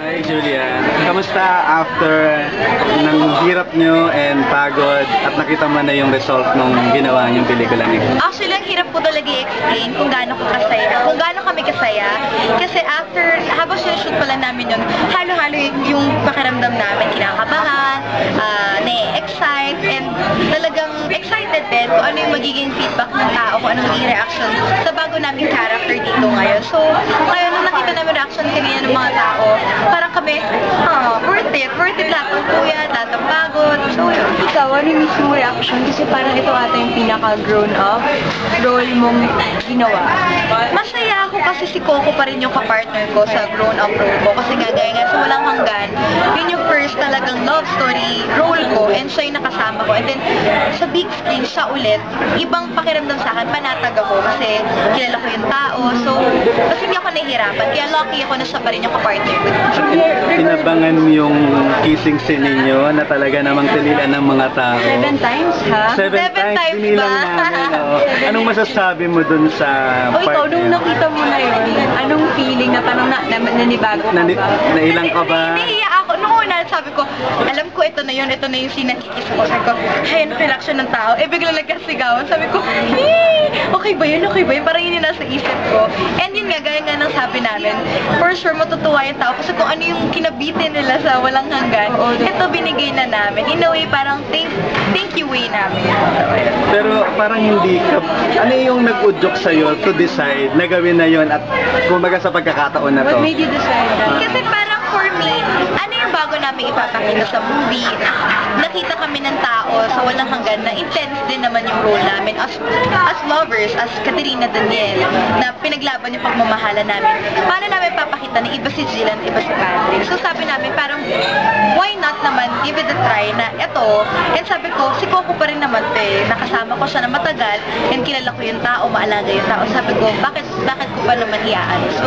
Hi Julian, kamusta after ng hirap nyo and pagod at nakita mo na yung result nung ginawa nyong pelikula niyo? Actually, ang hirap ko talaga i-explain kung gaano ko kasaya, kung gaano kami kasaya. Kasi after, habang sinushoot pala namin yun, halo-halo yung pakiramdam namin, kinakabahan, na-excite, and talagang excited din kung ano yung magiging feedback ng tao, kung ano magiging reaction sa bago naming character dito ngayon. So, ngayon nung nakita namin reaction kanina ng mga tao, parang kami, worth it lahat ng kuya, lahat ng pagod. So, yun. Ikaw, ano yung mismo reaction? Kasi parang ito ata yung pinaka-grown up role mong ginawa. Masaya ako kasi si Coco pa rin yung kapartner ko sa grown-up role ko. Kasi gaya nga sa Walang Hanggan, yun yung first talagang love story role ko and siya yung nakasama ko. And then, sa big screen, siya ulit, ibang pakiramdam sa akin, panatag ako kasi kilala ko yung tao. So, kasi hindi ako nahihirapan. Kaya lucky ako na siya pa rin yung kapartner ko. Inabangan mo yung kissing scene ninyo na talaga namang tinilan ng mga tao. 7 times, ha? 7 7 times binilang ba? namin. Oo. Anong masasabi mo dun sa O ikaw, part nung niya? nakita mo na yun, anong feeling na parang nanibago ka ba? Nailang ka ba? Nahiya ako. Noong una, sabi ko, alam ko ito na yun yung scene na kikis ko. Sabi ko, hey, ano reaction ng tao? Eh, bigla nagkasigawan. Sabi ko, hey, okay ba yun? Okay ba yun? Parang yun yung nasa isip ko. And yun nga, gaya nga ng sabi namin, for sure matutuwa yung tao. Kasi kung ano yung kinabitin nila sa Walang Hanggan, ito binigay na namin. In a way, parang thank you way namin. Pero parang hindi ka, ano yung nag-udyok sa'yo to decide na gawin na yun at kumbaga sa pagkakataon na to? What made you decide that? Kasi parang for me, ano yung bago namin ipapakita sa movie? Nakita kami ng tao sa Walang Hanggan na intense din naman yung role namin as lovers, as Katerina Daniel, na pinaglaban yung pagmamahala namin. Paano namin papakita na iba si Jillian, iba si Patrick? So sabi namin, parang why not naman give it a try na eto, and sabi ko, si Coco pa rin naman nakasama ko siya na matagal, and kilala ko yung tao, maalaga yung tao. Sabi ko, bakit ko ba naman iaan? So,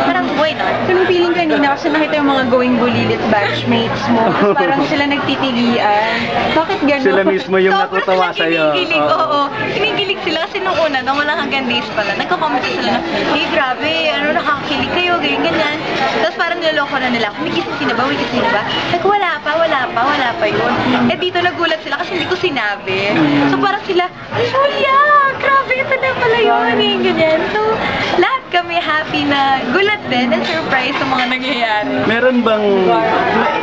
parang why not? Anong feeling kanina kasi nakita yung mga going bulilit batchmates mo, tapos parang sila nagtitilian. Bakit gano'n? Sila mismo yung natutuwa sa'yo. Kinikilig, oo. Kinikilig sila kasi nung una, nung Walang Hanggan days pala, nagko-comment sila na, hey, grabe, nakakakilig kayo, ganyan. Tapos parang niloloko na nila, may kissing na ba? Sabi ko, wala pa yun. Eh dito nagulat sila kasi hindi ko sinabi. So parang sila, Julia, grabe, ito na pala yun, ganyan. So, lahat kami happy na gulat din and surprise sa mga nangyayari. Meron bang,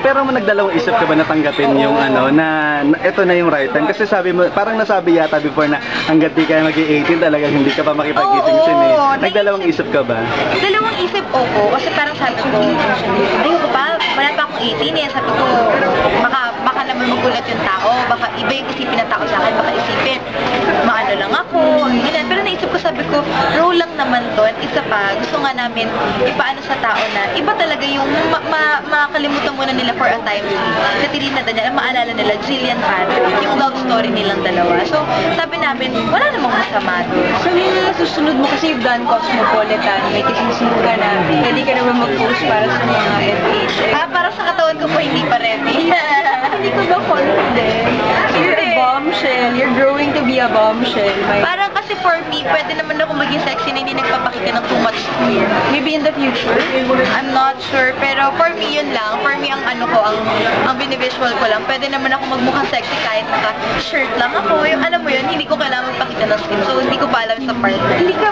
pero nagdalawang isip ka ba na tanggapin yung na ito na yung right time? Kasi sabi mo, parang nasabi yata before na hanggat di ka mag-18 talagang hindi ka pa makipag-gising sin eh. Nagdalawang isip ka ba? Dalawang isip ako kasi parang sabi ko, ayoko pa, wala pa akong 18 eh. Sabi ko, baka naman magulat yung tao, baka iba yung isipin ng tao sa akin, baka isipin, maano lang ako, ganyan. Pero naisip ko, sabi ko, role lang naman to. At isa pa, gusto nga namin ipaano sa tao na iba talaga yung makakalimutan muna nila for a time si Katerina Daniel, maalala nila Jillian Patrick, yung love story nilang dalawa. So, sabi namin, wala namang masama doon. So, yung susunod mo kasi you've done Cosmopolitan, may kising ka na, pwede ka naman mag-post para sa mga FH. Para sa katawan ko po, hindi pa ready. Hindi ko ba confident? You're a bombshell. You're growing to be a bombshell. Parang kasi for me, pwede naman ako maging sexy na hindi nagpapakita ng too much queer. Maybe in the future. I'm not sure, pero for me yun lang. For me, ang binivisual ko lang. Pwede naman ako magmukhang sexy kahit naka-shirt lang ako. Yung alam mo yun, hindi ko kailangan magpakita ng skin. So, hindi ko pa alam sa part na Hindi ka,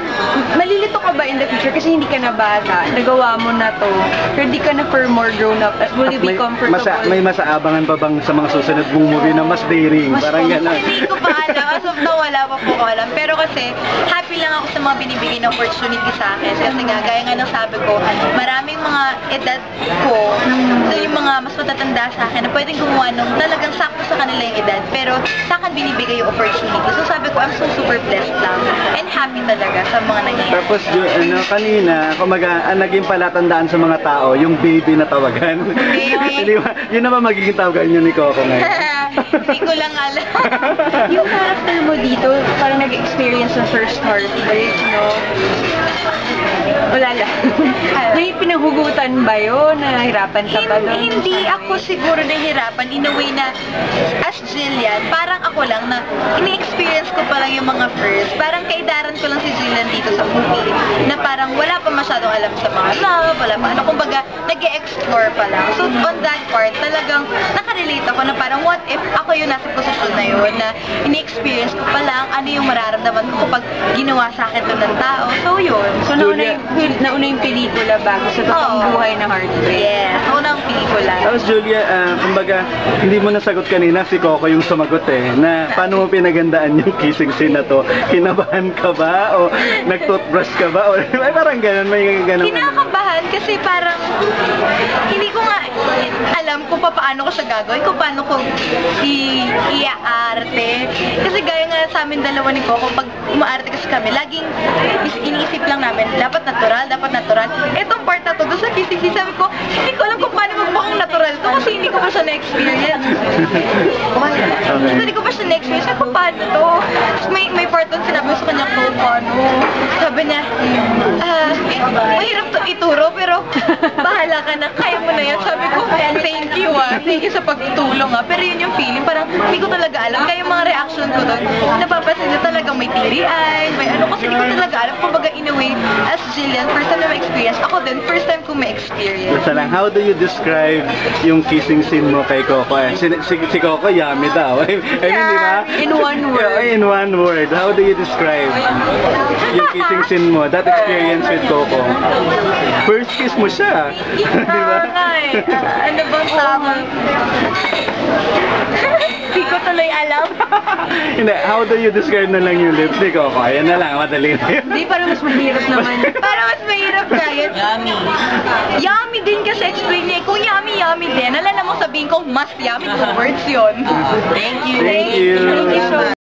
malilito ka ba in the future kasi hindi ka na bata, nagawa mo na to, pero hindi ka na for more grown up, will you be comfortable? May masaabangan pa bang sa mga susunod mong movie na mas daring? Parang gano'n. Hindi ko pa alam. As of now, wala pa po ko alam. Pero kasi, happy lang ako sa mga binibigay na opportunity sa akin. Kasi nga, gaya nga ng sabi ko, maraming mga edad ko, so yung mga mas matatanda sa akin, na pwedeng gumawa nung talagang sakto sa kanila yung edad. Pero sa akin binibigay yung opportunity. So sabi ko, I'm so super blessed lang. And happy talaga sa mga nangyayari. Tapos kanina, kumaga, naging palatandaan sa mga tao, yung baby na tawagan. Baby. Di ba? Yun naman magiging tawagan nyo ni Coco ngayon. Hindi ko lang alam. Yung character mo dito, parang nag-experience ng first heartbreak, no? Wala lang. May pinahugutan ba yun? Nahirapan ka ba doon? Hindi ako siguro nahirapan in a way na as Jillian, parang ako lang na ini-experience ko pa lang yung mga first. Parang kaidaran ko lang si Jillian dito sa movie na parang wala pa masyadong alam sa mga love, wala pa ano, kumbaga nag-e-explore pa lang. So on that part, talagang nakarelate ako na parang what if ako yung nasa posisyon na yun na ini-experience ko pa lang ano yung mararamdaman ko kapag ginawa sa akin to ng tao. So yun. So, nauna yung pelikula bago sa totoong Oo. buhay na heartbreak. Yes, unang pelikula. Tapos Julia, kumbaga, hindi mo nasagot kanina, si Coco yung sumagot na paano mo pinagandaan yung kissing scene na to? Kinabahan ka ba? O nag-toothbrush ka ba? O ay, parang ganun, may ganun. Kinakabahan kasi parang hindi ko nga alam kung paano ko siya gagawin, kung paano ko i-aarte. Kasi gaya nga sa amin dalawa ni Coco, pag umaarte kasi kami, laging iniisip lang namin, dapat natural, dapat natural. Etong part na to, doon sa kissing scene, sabi ko, hindi ko alam kung paano magmukhang natural to kasi hindi ko pa siya na-experience. Okay. Hindi ko pa siya na-experience. Sabi ko, paano to? Tapos may part doon, sinabi ko sa kanya, paano? Sabi niya, mahirap to ituro, pero bahala ka na, kaya mo na yan. Sabi ko, thank you thank you sa pagtulong pero yun yung feeling, parang hindi ko talaga alam. Kaya yung mga reaction ko doon, napapansin na talagang may teary-eye, may ano, kasi hindi ko talaga alam. Kumbaga, in a way, as Jillian, first time na ma-experience. Ako din, first time ko ma-experience. Basta lang, how do you describe yung kissing scene mo kay Coco? Si Coco, yummy daw. I mean, di ba? In one word. Yeah, in one word. How do you describe yung kissing scene mo? That experience with Coco? First kiss mo siya. Di ba? Ano bang tama? Hindi ko tuloy alam. Hindi, how do you describe na lang yung lips ni Coco? Ayan na lang, madali na yun. Hindi, parang mas mahirap naman. Para mas mahirap na yun. Yummy. Yummy din kasi explain niya. Kung yummy, yummy din. Alala mo sabihin ko, mas yummy. 2 words yun. Thank you. Thank you. Thank you so